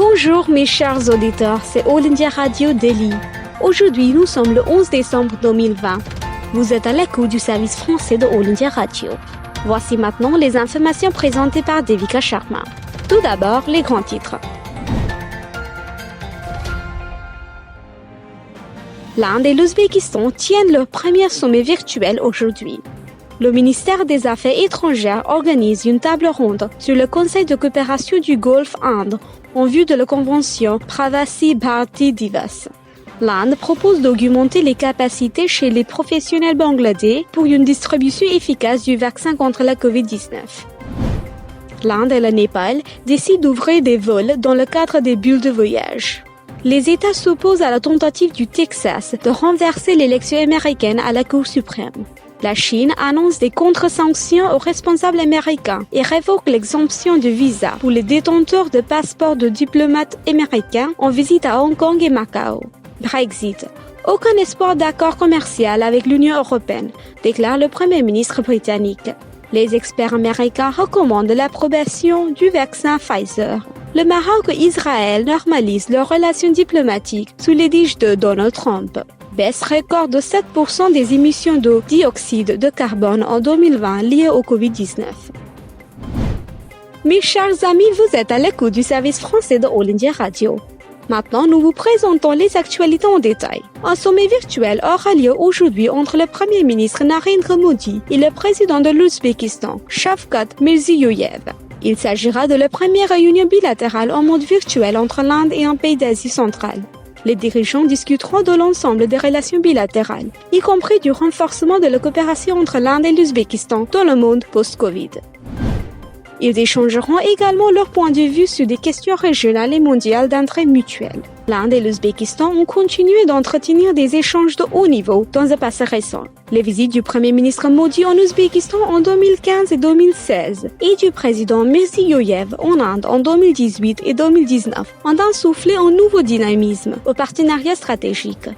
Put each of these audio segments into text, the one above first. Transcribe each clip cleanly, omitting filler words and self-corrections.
Bonjour mes chers auditeurs, c'est All India Radio Delhi. Aujourd'hui, nous sommes le 11 décembre 2020. Vous êtes à l'écoute du service français de All India Radio. Voici maintenant les informations présentées par Devika Sharma. Tout d'abord, les grands titres. L'Inde et l'Ouzbékistan tiennent leur premier sommet virtuel aujourd'hui. Le ministère des Affaires étrangères organise une table ronde sur le Conseil de coopération du Golfe Inde en vue de la convention Pravasi Bharati Divas. L'Inde propose d'augmenter les capacités chez les professionnels bangladais pour une distribution efficace du vaccin contre la COVID-19. L'Inde et le Népal décident d'ouvrir des vols dans le cadre des bulles de voyage. Les États s'opposent à la tentative du Texas de renverser l'élection américaine à la Cour suprême. La Chine annonce des contre-sanctions aux responsables américains et révoque l'exemption de visa pour les détenteurs de passeports de diplomates américains en visite à Hong Kong et Macao. Brexit. Aucun espoir d'accord commercial avec l'Union européenne, déclare le Premier ministre britannique. Les experts américains recommandent l'approbation du vaccin Pfizer. Le Maroc et Israël normalisent leurs relations diplomatiques sous l'édige de Donald Trump. Baisse record de 7% des émissions de dioxyde de carbone en 2020 liées au Covid-19. Mes chers amis, vous êtes à l'écoute du service français de All India Radio. Maintenant, nous vous présentons les actualités en détail. Un sommet virtuel aura lieu aujourd'hui entre le Premier ministre Narendra Modi et le président de l'Ouzbékistan, Shavkat Mirziyoyev. Il s'agira de la première réunion bilatérale en mode virtuel entre l'Inde et un pays d'Asie centrale. Les dirigeants discuteront de l'ensemble des relations bilatérales, y compris du renforcement de la coopération entre l'Inde et l'Ouzbékistan dans le monde post-Covid. Ils échangeront également leur point de vue sur des questions régionales et mondiales d'intérêt mutuel. L'Inde et l'Ouzbékistan ont continué d'entretenir des échanges de haut niveau dans un passé récent. Les visites du Premier ministre Modi en Ouzbékistan en 2015 et 2016 et du président Mirziyoyev en Inde en 2018 et 2019 ont insufflé un nouveau dynamisme au partenariat stratégique.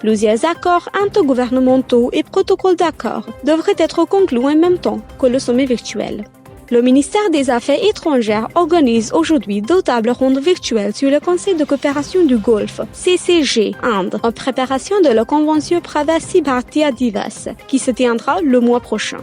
Plusieurs accords intergouvernementaux et protocoles d'accord devraient être conclus en même temps que le sommet virtuel. Le ministère des Affaires étrangères organise aujourd'hui deux tables rondes virtuelles sur le Conseil de coopération du Golfe, CCG, Inde, en préparation de la convention Pravasi Bharati Divas, qui se tiendra le mois prochain.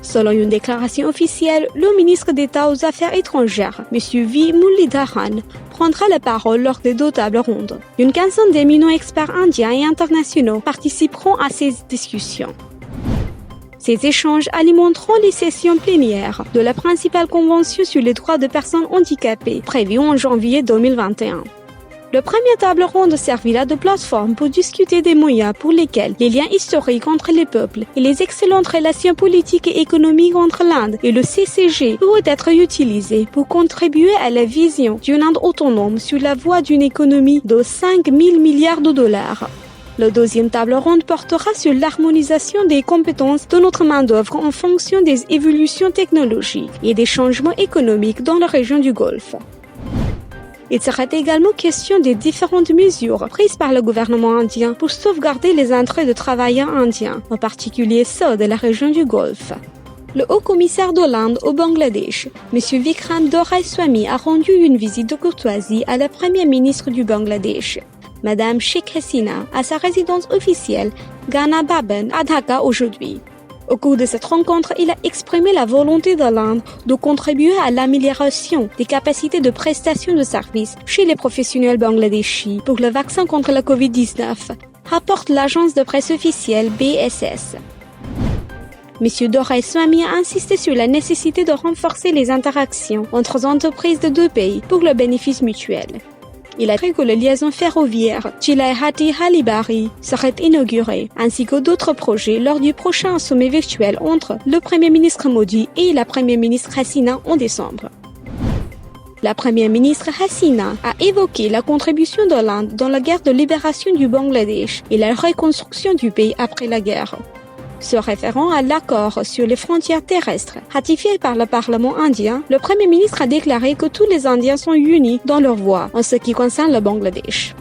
Selon une déclaration officielle, le ministre d'État aux Affaires étrangères, M. V. Mullidharan, prendra la parole lors des deux tables rondes. Une quinzaine d'éminents experts indiens et internationaux participeront à ces discussions. Ces échanges alimenteront les sessions plénières de la principale convention sur les droits des personnes handicapées, prévue en janvier 2021. Le premier table ronde servira de plateforme pour discuter des moyens pour lesquels les liens historiques entre les peuples et les excellentes relations politiques et économiques entre l'Inde et le CCG pourraient être utilisés pour contribuer à la vision d'une Inde autonome sur la voie d'une économie de 5 000 milliards de dollars. Le deuxième table ronde portera sur l'harmonisation des compétences de notre main-d'œuvre en fonction des évolutions technologiques et des changements économiques dans la région du Golfe. Il sera également question des différentes mesures prises par le gouvernement indien pour sauvegarder les intérêts de travailleurs indiens, en particulier ceux de la région du Golfe. Le haut-commissaire de l'Inde au Bangladesh, M. Vikram Doraiswamy, a rendu une visite de courtoisie à la première ministre du Bangladesh, Madame Sheikh Hasina, à sa résidence officielle, Gana Bhavan, à Dhaka aujourd'hui. Au cours de cette rencontre, il a exprimé la volonté de l'Inde de contribuer à l'amélioration des capacités de prestation de services chez les professionnels bangladeshis pour le vaccin contre la COVID-19, rapporte l'agence de presse officielle BSS. M. Doraiswamy a insisté sur la nécessité de renforcer les interactions entre entreprises de deux pays pour le bénéfice mutuel. Il a dit que la liaison ferroviaire Chilai-Hatti-Halibari serait inaugurée, ainsi que d'autres projets lors du prochain sommet virtuel entre le Premier ministre Modi et la Première ministre Hasina en décembre. La Première ministre Hasina a évoqué la contribution de l'Inde dans la guerre de libération du Bangladesh et la reconstruction du pays après la guerre. Se référant à l'accord sur les frontières terrestres ratifié par le Parlement indien, le Premier ministre a déclaré que tous les Indiens sont unis dans leur voix en ce qui concerne le Bangladesh.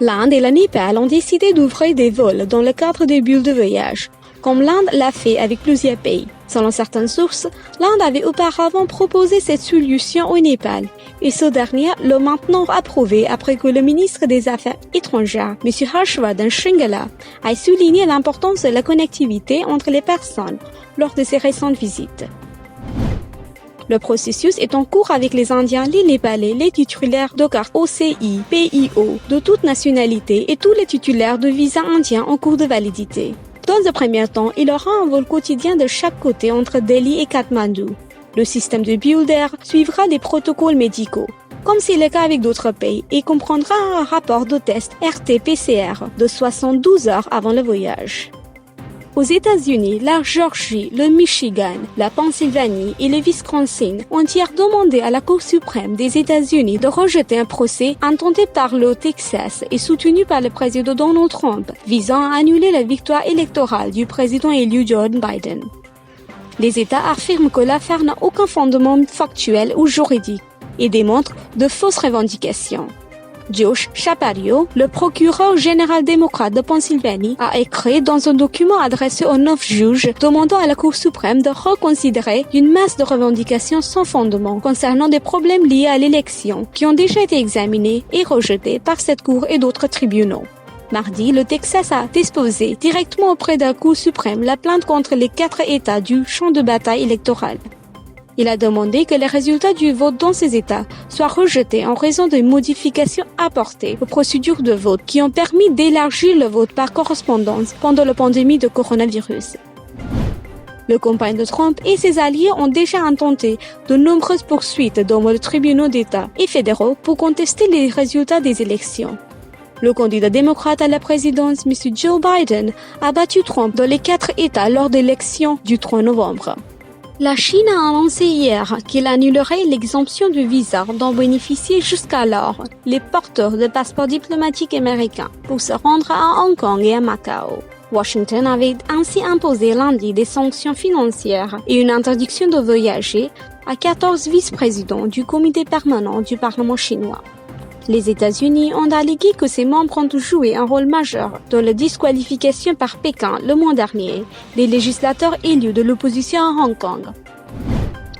L'Inde et le Népal ont décidé d'ouvrir des vols dans le cadre des bulles de voyage. comme l'Inde l'a fait avec plusieurs pays. Selon certaines sources, l'Inde avait auparavant proposé cette solution au Népal, et ce dernier l'a maintenant approuvé après que le ministre des Affaires étrangères, M. Harshvardhan Shringla, a souligné l'importance de la connectivité entre les personnes lors de ses récentes visites. Le processus est en cours avec les Indiens, les Népalais, les titulaires de cartes OCI, PIO, de toute nationalité et tous les titulaires de visas indiens en cours de validité. Dans un premier temps, il y aura un vol quotidien de chaque côté entre Delhi et Katmandou. Le système de Builder suivra les protocoles médicaux, comme c'est le cas avec d'autres pays, et comprendra un rapport de test RT-PCR de 72 heures avant le voyage. Aux États-Unis, la Géorgie, le Michigan, la Pennsylvanie et le Wisconsin ont hier demandé à la Cour suprême des États-Unis de rejeter un procès intenté par le Texas et soutenu par le président Donald Trump, visant à annuler la victoire électorale du président élu Joe Biden. Les États affirment que l'affaire n'a aucun fondement factuel ou juridique et démontre de fausses revendications. Josh Chapario, le procureur général démocrate de Pennsylvanie, a écrit dans un document adressé aux 9 juges demandant à la Cour suprême de reconsidérer une masse de revendications sans fondement concernant des problèmes liés à l'élection qui ont déjà été examinés et rejetés par cette Cour et d'autres tribunaux. Mardi, le Texas a déposé directement auprès de la Cour suprême la plainte contre les 4 États du champ de bataille électoral. Il a demandé que les résultats du vote dans ces États soient rejetés en raison des modifications apportées aux procédures de vote qui ont permis d'élargir le vote par correspondance pendant la pandémie de coronavirus. Le campagne de Trump et ses alliés ont déjà intenté de nombreuses poursuites devant les tribunaux d'État et fédéraux pour contester les résultats des élections. Le candidat démocrate à la présidence, M. Joe Biden, a battu Trump dans les 4 États lors de l'élection du 3 novembre. La Chine a annoncé hier qu'il annulerait l'exemption de visa dont bénéficiaient jusqu'alors les porteurs de passeports diplomatiques américains pour se rendre à Hong Kong et à Macao. Washington avait ainsi imposé lundi des sanctions financières et une interdiction de voyager à 14 vice-présidents du comité permanent du Parlement chinois. Les États-Unis ont allégué que ses membres ont joué un rôle majeur dans la disqualification par Pékin le mois dernier des législateurs élus de l'opposition à Hong Kong.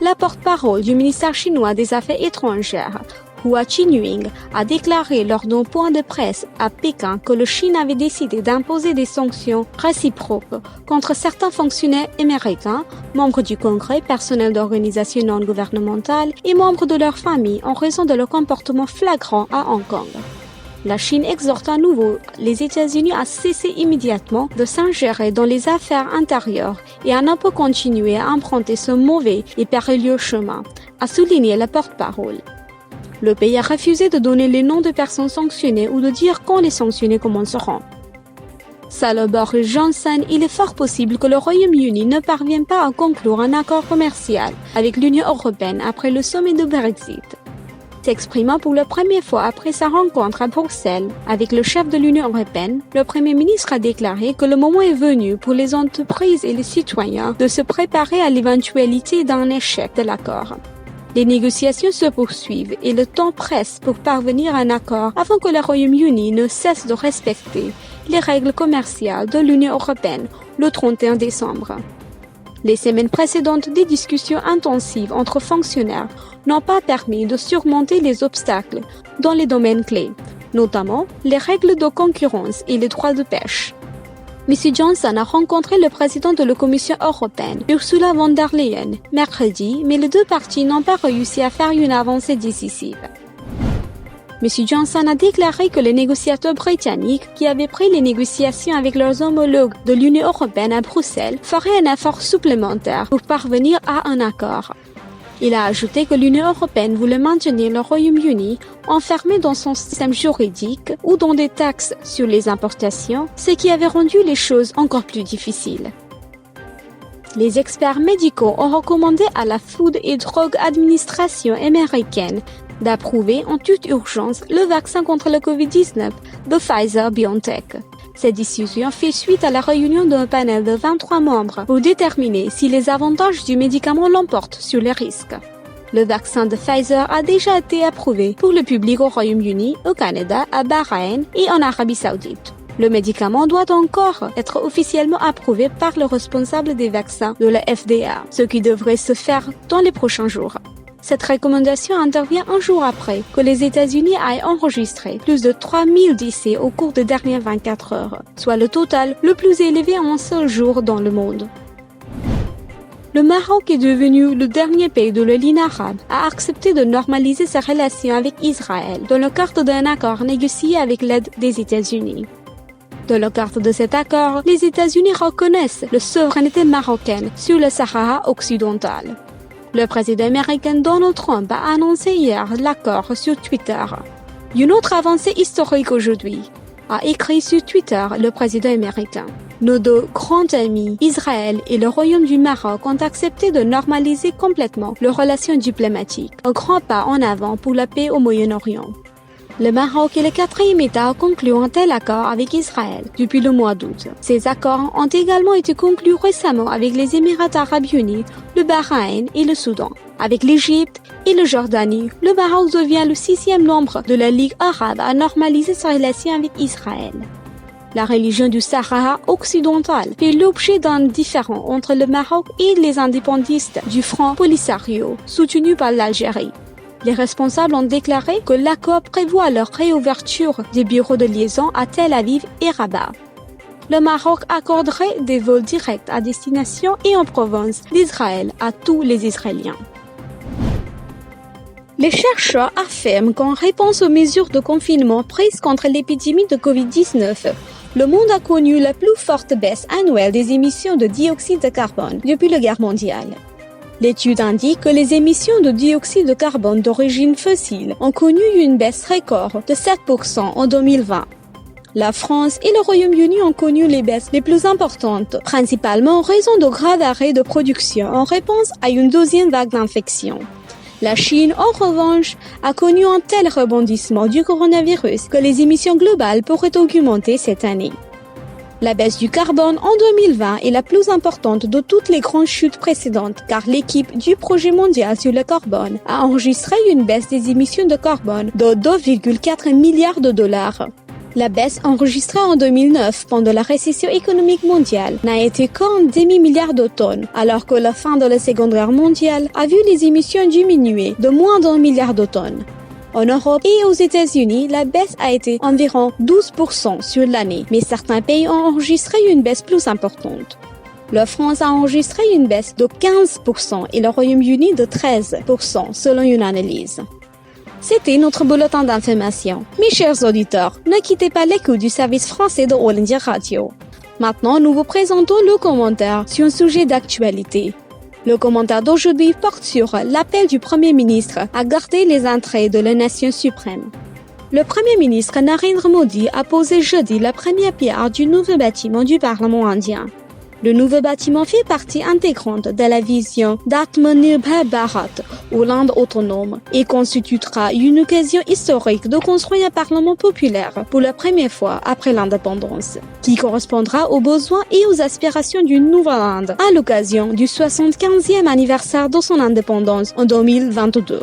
La porte-parole du ministère chinois des Affaires étrangères, Hua Chunying, a déclaré lors d'un point de presse à Pékin que la Chine avait décidé d'imposer des sanctions réciproques contre certains fonctionnaires américains, membres du Congrès, personnel d'organisations non gouvernementales et membres de leur famille en raison de leur comportement flagrant à Hong Kong. La Chine exhorte à nouveau les États-Unis à cesser immédiatement de s'ingérer dans les affaires intérieures et à ne pas continuer à emprunter ce mauvais et périlleux chemin, a souligné la porte-parole. Le pays a refusé de donner les noms de personnes sanctionnées ou de dire quand les sanctions commenceront. Selon Boris Johnson, il est fort possible que le Royaume-Uni ne parvienne pas à conclure un accord commercial avec l'Union européenne après le sommet de Brexit. S'exprimant pour la première fois après sa rencontre à Bruxelles avec le chef de l'Union européenne, le Premier ministre a déclaré que le moment est venu pour les entreprises et les citoyens de se préparer à l'éventualité d'un échec de l'accord. Les négociations se poursuivent et le temps presse pour parvenir à un accord avant que le Royaume-Uni ne cesse de respecter les règles commerciales de l'Union européenne le 31 décembre. Les semaines précédentes des discussions intensives entre fonctionnaires n'ont pas permis de surmonter les obstacles dans les domaines clés, notamment les règles de concurrence et les droits de pêche. M. Johnson a rencontré le président de la Commission européenne, Ursula von der Leyen, mercredi, mais les deux parties n'ont pas réussi à faire une avancée décisive. M. Johnson a déclaré que les négociateurs britanniques qui avaient pris les négociations avec leurs homologues de l'Union européenne à Bruxelles feraient un effort supplémentaire pour parvenir à un accord. Il a ajouté que l'Union européenne voulait maintenir le Royaume-Uni enfermé dans son système juridique ou dans des taxes sur les importations, ce qui avait rendu les choses encore plus difficiles. Les experts médicaux ont recommandé à la Food and Drug Administration américaine d'approuver en toute urgence le vaccin contre le COVID-19 de Pfizer-BioNTech. Cette décision fait suite à la réunion d'un panel de 23 membres pour déterminer si les avantages du médicament l'emportent sur les risques. Le vaccin de Pfizer a déjà été approuvé pour le public au Royaume-Uni, au Canada, à Bahreïn et en Arabie Saoudite. Le médicament doit encore être officiellement approuvé par le responsable des vaccins de la FDA, ce qui devrait se faire dans les prochains jours. Cette recommandation intervient un jour après que les États-Unis aient enregistré plus de 3000 décès au cours des dernières 24 heures, soit le total le plus élevé en un seul jour dans le monde. Le Maroc est devenu le dernier pays de la ligne arabe à accepter de normaliser ses relations avec Israël dans le cadre d'un accord négocié avec l'aide des États-Unis. Dans le cadre de cet accord, les États-Unis reconnaissent la souveraineté marocaine sur le Sahara occidental. Le président américain Donald Trump a annoncé hier l'accord sur Twitter. Une autre avancée historique aujourd'hui, a écrit sur Twitter le président américain. Nos deux grands amis, Israël et le Royaume du Maroc, ont accepté de normaliser complètement leurs relations diplomatiques, un grand pas en avant pour la paix au Moyen-Orient. Le Maroc est le quatrième État à conclure un tel accord avec Israël depuis le mois d'août. Ces accords ont également été conclus récemment avec les Émirats arabes unis, le Bahreïn et le Soudan. Avec l'Égypte et la Jordanie, le Maroc devient le 6e membre de la Ligue arabe à normaliser ses relations avec Israël. La religion du Sahara occidental fait l'objet d'un différend entre le Maroc et les indépendantistes du Front Polisario, soutenu par l'Algérie. Les responsables ont déclaré que l'accord prévoit leur réouverture des bureaux de liaison à Tel Aviv et Rabat. Le Maroc accorderait des vols directs à destination et en province d'Israël à tous les Israéliens. Les chercheurs affirment qu'en réponse aux mesures de confinement prises contre l'épidémie de Covid-19, le monde a connu la plus forte baisse annuelle des émissions de dioxyde de carbone depuis la guerre mondiale. L'étude indique que les émissions de dioxyde de carbone d'origine fossile ont connu une baisse record de 7% en 2020. La France et le Royaume-Uni ont connu les baisses les plus importantes, principalement en raison de graves arrêts de production en réponse à une deuxième vague d'infection. La Chine, en revanche, a connu un tel rebondissement du coronavirus que les émissions globales pourraient augmenter cette année. La baisse du carbone en 2020 est la plus importante de toutes les grandes chutes précédentes car l'équipe du projet mondial sur le carbone a enregistré une baisse des émissions de carbone de 2,4 milliards de dollars. La baisse enregistrée en 2009 pendant la récession économique mondiale n'a été qu'un demi-milliard de tonnes, alors que la fin de la Seconde Guerre mondiale a vu les émissions diminuer de moins d'1 milliard de tonnes. En Europe et aux États-Unis, la baisse a été environ 12% sur l'année, mais certains pays ont enregistré une baisse plus importante. La France a enregistré une baisse de 15% et le Royaume-Uni de 13%, selon une analyse. C'était notre bulletin d'information. Mes chers auditeurs, ne quittez pas l'écoute du service français de All India Radio. Maintenant, nous vous présentons le commentaire sur un sujet d'actualité. Le commentaire d'aujourd'hui porte sur l'appel du Premier ministre à garder les entrées de la nation suprême. Le Premier ministre Narendra Modi a posé jeudi la première pierre du nouveau bâtiment du Parlement indien. Le nouveau bâtiment fait partie intégrante de la vision d'Atmanirbhar Bharat, ou l'Inde autonome, et constituera une occasion historique de construire un Parlement populaire pour la première fois après l'indépendance, qui correspondra aux besoins et aux aspirations d'une nouvelle Inde à l'occasion du 75e anniversaire de son indépendance en 2022.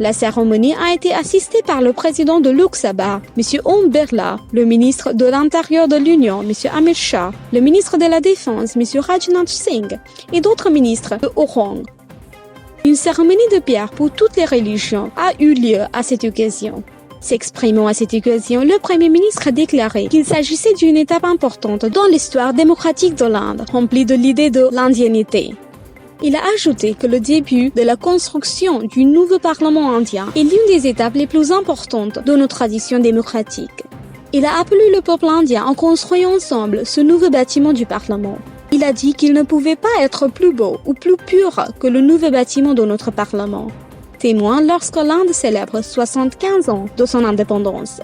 La cérémonie a été assistée par le président de Lok Sabha, M. Om Birla, le ministre de l'Intérieur de l'Union, M. Amit Shah, le ministre de la Défense, M. Rajnath Singh, et d'autres ministres de haut rang. Une cérémonie de pierre pour toutes les religions a eu lieu à cette occasion. S'exprimant à cette occasion, le Premier ministre a déclaré qu'il s'agissait d'une étape importante dans l'histoire démocratique de l'Inde, remplie de l'idée de l'indiennité. Il a ajouté que le début de la construction du nouveau Parlement indien est l'une des étapes les plus importantes de nos traditions démocratiques. Il a appelé le peuple indien à construire ensemble ce nouveau bâtiment du Parlement. Il a dit qu'il ne pouvait pas être plus beau ou plus pur que le nouveau bâtiment de notre Parlement. Témoin lorsque l'Inde célèbre 75 ans de son indépendance.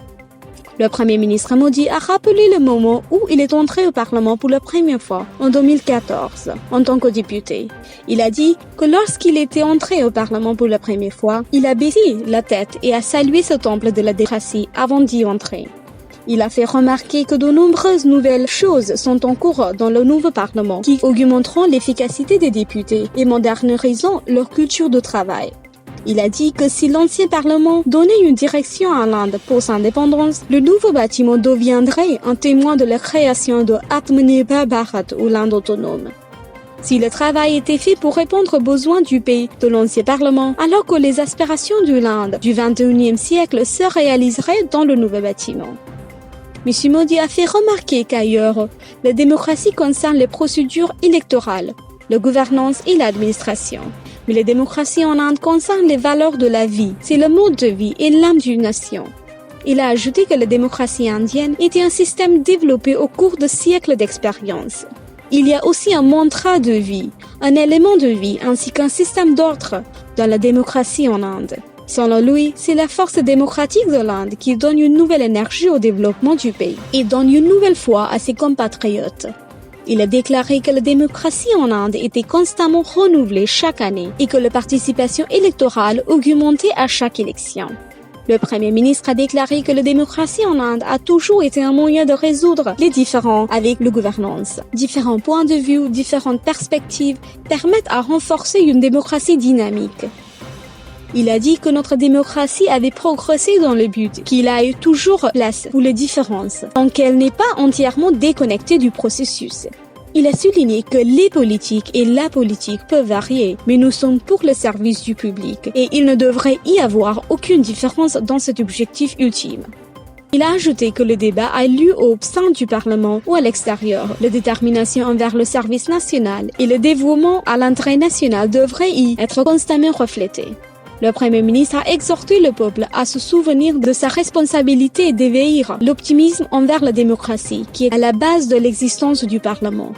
Le Premier ministre Modi a rappelé le moment où il est entré au Parlement pour la première fois, en 2014, en tant que député. Il a dit que lorsqu'il était entré au Parlement pour la première fois, il a baissé la tête et a salué ce temple de la démocratie avant d'y entrer. Il a fait remarquer que de nombreuses nouvelles choses sont en cours dans le nouveau Parlement qui augmenteront l'efficacité des députés et moderniseront leur culture de travail. Il a dit que si l'ancien Parlement donnait une direction à l'Inde pour son indépendance, le nouveau bâtiment deviendrait un témoin de la création de Atmanirbhar Bharat ou l'Inde autonome. Si le travail était fait pour répondre aux besoins du pays de l'ancien Parlement, alors que les aspirations de l'Inde du XXIe siècle se réaliseraient dans le nouveau bâtiment. M. Modi a fait remarquer qu'ailleurs, la démocratie concerne les procédures électorales, la gouvernance et l'administration. Mais la démocratie en Inde concerne les valeurs de la vie, c'est le mode de vie et l'âme d'une nation. Il a ajouté que la démocratie indienne était un système développé au cours de siècles d'expérience. Il y a aussi un mantra de vie, un élément de vie ainsi qu'un système d'ordre dans la démocratie en Inde. Selon lui, c'est la force démocratique de l'Inde qui donne une nouvelle énergie au développement du pays et donne une nouvelle foi à ses compatriotes. Il a déclaré que la démocratie en Inde était constamment renouvelée chaque année et que la participation électorale augmentait à chaque élection. Le Premier ministre a déclaré que la démocratie en Inde a toujours été un moyen de résoudre les différends avec la gouvernance. Différents points de vue, différentes perspectives permettent à renforcer une démocratie dynamique. Il a dit que notre démocratie avait progressé dans le but qu'il a eu toujours place pour les différences, donc qu'elle n'est pas entièrement déconnectée du processus. Il a souligné que les politiques et la politique peuvent varier, mais nous sommes pour le service du public et il ne devrait y avoir aucune différence dans cet objectif ultime. Il a ajouté que le débat a lieu au sein du Parlement ou à l'extérieur. La détermination envers le service national et le dévouement à l'intérêt national devraient y être constamment reflétés. Le Premier ministre a exhorté le peuple à se souvenir de sa responsabilité et d'éveiller l'optimisme envers la démocratie, qui est à la base de l'existence du Parlement.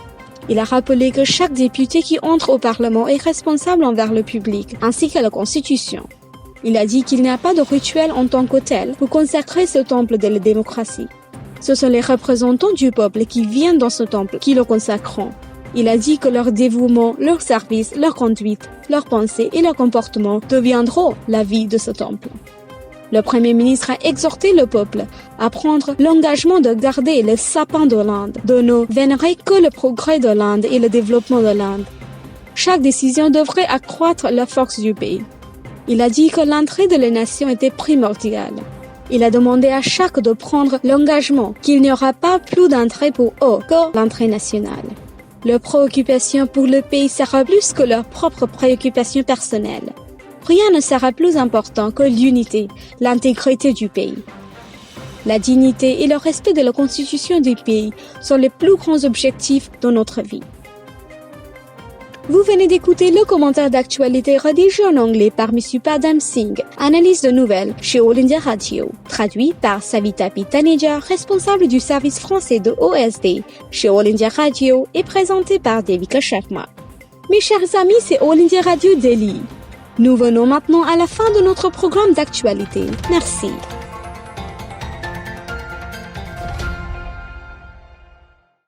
Il a rappelé que chaque député qui entre au Parlement est responsable envers le public, ainsi que la Constitution. Il a dit qu'il n'y a pas de rituel en tant que tel pour consacrer ce temple de la démocratie. Ce sont les représentants du peuple qui viennent dans ce temple qui le consacreront. Il a dit que leur dévouement, leur service, leur conduite, leurs pensées et leur comportement deviendront la vie de ce temple. Le Premier ministre a exhorté le peuple à prendre l'engagement de garder le sapin de l'Inde, de ne vénérer que le progrès de l'Inde et le développement de l'Inde. Chaque décision devrait accroître la force du pays. Il a dit que l'entrée de la nation était primordiale. Il a demandé à chaque de prendre l'engagement qu'il n'y aura pas plus d'entrée pour eux que l'entrée nationale. Leur préoccupation pour le pays sera plus que leur propre préoccupation personnelle. Rien ne sera plus important que l'unité, l'intégrité du pays. La dignité et le respect de la constitution du pays sont les plus grands objectifs de notre vie. Vous venez d'écouter le commentaire d'actualité rédigé en anglais par M. Padam Singh, analyse de nouvelles chez All India Radio, traduit par Savita Pitaneja, responsable du service français de OSD chez All India Radio et présenté par Devika Sharma. Mes chers amis, c'est All India Radio Delhi. Nous venons maintenant à la fin de notre programme d'actualité. Merci.